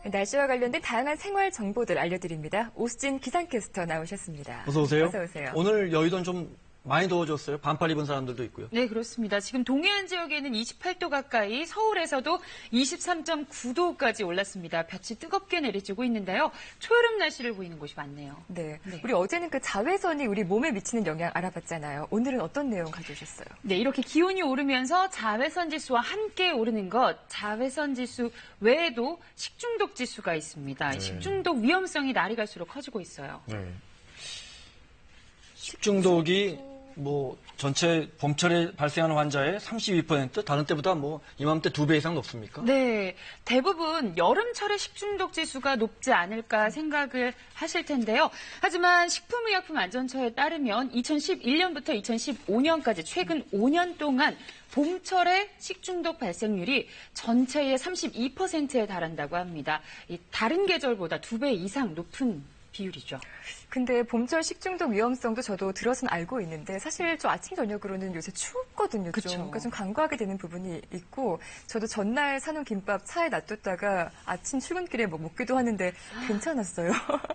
날씨와 관련된 다양한 생활 정보들 알려드립니다. 오수진 기상캐스터 나오셨습니다. 어서 오세요. 어서 오세요. 오늘 여의도는 좀 많이 더워졌어요. 반팔 입은 사람들도 있고요. 네, 그렇습니다. 지금 동해안 지역에는 28도 가까이, 서울에서도 23.9도까지 올랐습니다. 볕이 뜨겁게 내리쬐고 있는데요. 초여름 날씨를 보이는 곳이 많네요. 네, 우리 어제는 그 자외선이 우리 몸에 미치는 영향 알아봤잖아요. 오늘은 어떤 내용 가져오셨어요? 네, 이렇게 기온이 오르면서 자외선 지수와 함께 오르는 것, 자외선 지수 외에도 식중독 지수가 있습니다. 네. 식중독 위험성이 날이 갈수록 커지고 있어요. 네. 식중독이 전체 봄철에 발생하는 환자의 32%, 다른 때보다 이맘때 2배 이상 높습니까? 네, 대부분 여름철에 식중독 지수가 높지 않을까 생각을 하실 텐데요. 하지만 식품의약품안전처에 따르면 2011년부터 2015년까지 최근 5년 동안 봄철에 식중독 발생률이 전체의 32%에 달한다고 합니다. 다른 계절보다 2배 이상 높은 비율이죠. 근데 봄철 식중독 위험성도 저도 들어서는 알고 있는데 사실 좀 아침 저녁으로는 요새 춥거든요. 그쵸. 그러니까 좀 간과하게 되는 부분이 있고 저도 전날 사놓은 김밥 차에 놔뒀다가 아침 출근길에 먹기도 하는데 괜찮았어요.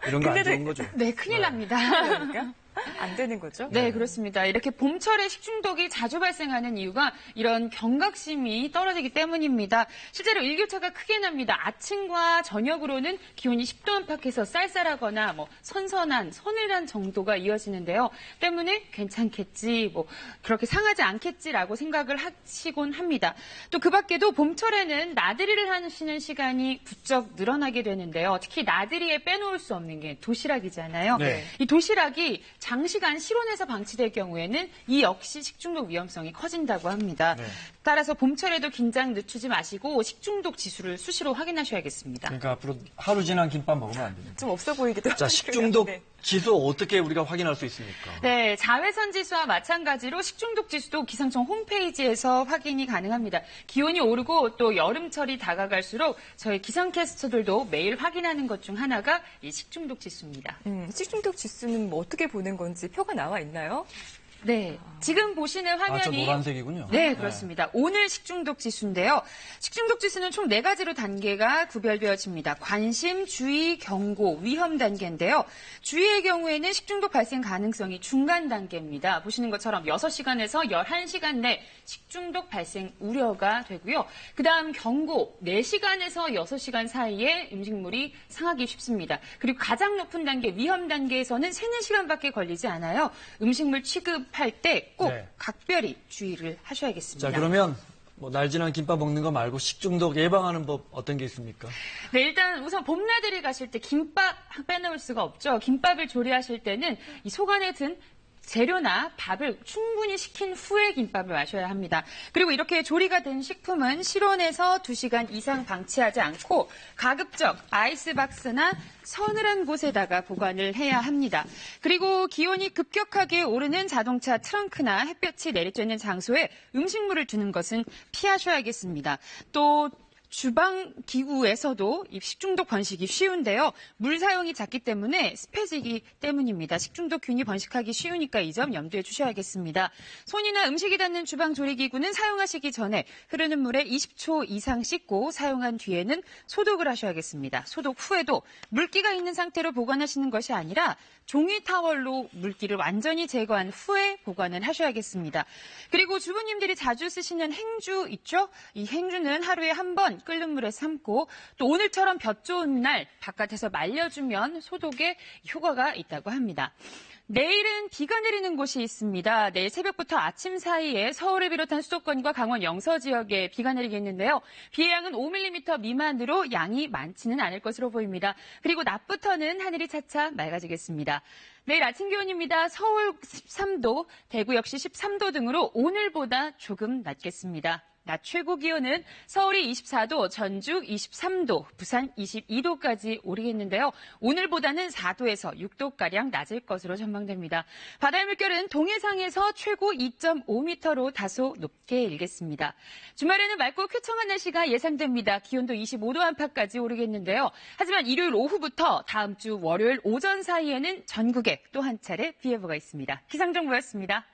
이런 거 안 좋은 거죠? 네, 큰일 납니다. 그러니까 안 되는 거죠? 네, 그렇습니다. 이렇게 봄철에 식중독이 자주 발생하는 이유가 이런 경각심이 떨어지기 때문입니다. 실제로 일교차가 크게 납니다. 아침과 저녁으로는 기온이 10도 안팎에서 쌀쌀하거나 선선한, 서늘한 정도가 이어지는데요. 때문에 괜찮겠지, 그렇게 상하지 않겠지라고 생각을 하시곤 합니다. 또 그 밖에도 봄철에는 나들이를 하시는 시간이 부쩍 늘어나게 되는데요. 특히 나들이에 빼놓을 수 없는 게 도시락이잖아요. 네. 이 도시락이 장시간 실온에서 방치될 경우에는 이 역시 식중독 위험성이 커진다고 합니다. 네. 따라서 봄철에도 긴장 늦추지 마시고 식중독 지수를 수시로 확인하셔야겠습니다. 그러니까 앞으로 하루 지난 김밥 먹으면 안 됩니다. 좀 없어 보이기도 하고요. 자, 식중독 네. 지수 어떻게 우리가 확인할 수 있습니까? 네, 자외선 지수와 마찬가지로 식중독 지수도 기상청 홈페이지에서 확인이 가능합니다. 기온이 오르고 또 여름철이 다가갈수록 저희 기상캐스터들도 매일 확인하는 것 중 하나가 이 식중독 지수입니다. 식중독 지수는 어떻게 보는 건지 표가 나와 있나요? 네, 지금 보시는 화면이 저 노란색이군요. 네, 그렇습니다. 오늘 식중독 지수인데요. 식중독 지수는 총 4가지로 단계가 구별되어집니다. 관심, 주의, 경고, 위험 단계인데요. 주의의 경우에는 식중독 발생 가능성이 중간 단계입니다. 보시는 것처럼 6시간에서 11시간 내 식중독 발생 우려가 되고요. 그다음 경고, 4시간에서 6시간 사이에 음식물이 상하기 쉽습니다. 그리고 가장 높은 단계, 위험 단계에서는 3-4시간밖에 걸리지 않아요. 음식물 취급할 때 꼭 각별히 주의를 하셔야겠습니다. 자, 그러면 날 지난 김밥 먹는 거 말고 식중독 예방하는 법 어떤 게 있습니까? 네, 일단 우선 봄나들이 가실 때 김밥 빼놓을 수가 없죠. 김밥을 조리하실 때는 이 속 안에 든 재료나 밥을 충분히 식힌 후에 김밥을 마셔야 합니다. 그리고 이렇게 조리가 된 식품은 실온에서 2시간 이상 방치하지 않고 가급적 아이스박스나 서늘한 곳에다가 보관을 해야 합니다. 그리고 기온이 급격하게 오르는 자동차 트렁크나 햇볕이 내리쬐는 장소에 음식물을 두는 것은 피하셔야겠습니다. 또 주방 기구에서도 이 식중독 번식이 쉬운데요. 물 사용이 잦기 때문에 습해지기 때문입니다. 식중독균이 번식하기 쉬우니까 이 점 염두에 주셔야겠습니다. 손이나 음식이 닿는 주방 조리기구는 사용하시기 전에 흐르는 물에 20초 이상 씻고 사용한 뒤에는 소독을 하셔야겠습니다. 소독 후에도 물기가 있는 상태로 보관하시는 것이 아니라 종이 타월로 물기를 완전히 제거한 후에 보관을 하셔야겠습니다. 그리고 주부님들이 자주 쓰시는 행주 있죠? 이 행주는 하루에 한 번 끓는 물에 삶고 또 오늘처럼 볕 좋은 날 바깥에서 말려주면 소독에 효과가 있다고 합니다. 내일은 비가 내리는 곳이 있습니다. 내일 새벽부터 아침 사이에 서울을 비롯한 수도권과 강원 영서 지역에 비가 내리겠는데요. 비의 양은 5mm 미만으로 양이 많지는 않을 것으로 보입니다. 그리고 낮부터는 하늘이 차차 맑아지겠습니다. 내일 아침 기온입니다. 서울 13도, 대구 역시 13도 등으로 오늘보다 조금 낮겠습니다. 낮 최고 기온은 서울이 24도, 전주 23도, 부산 22도까지 오르겠는데요. 오늘보다는 4도에서 6도가량 낮을 것으로 전망됩니다. 바다의 물결은 동해상에서 최고 2.5m로 다소 높게 일겠습니다. 주말에는 맑고 쾌청한 날씨가 예상됩니다. 기온도 25도 안팎까지 오르겠는데요. 하지만 일요일 오후부터 다음 주 월요일 오전 사이에는 전국에 또 한 차례 비 예보가 있습니다. 기상정보였습니다.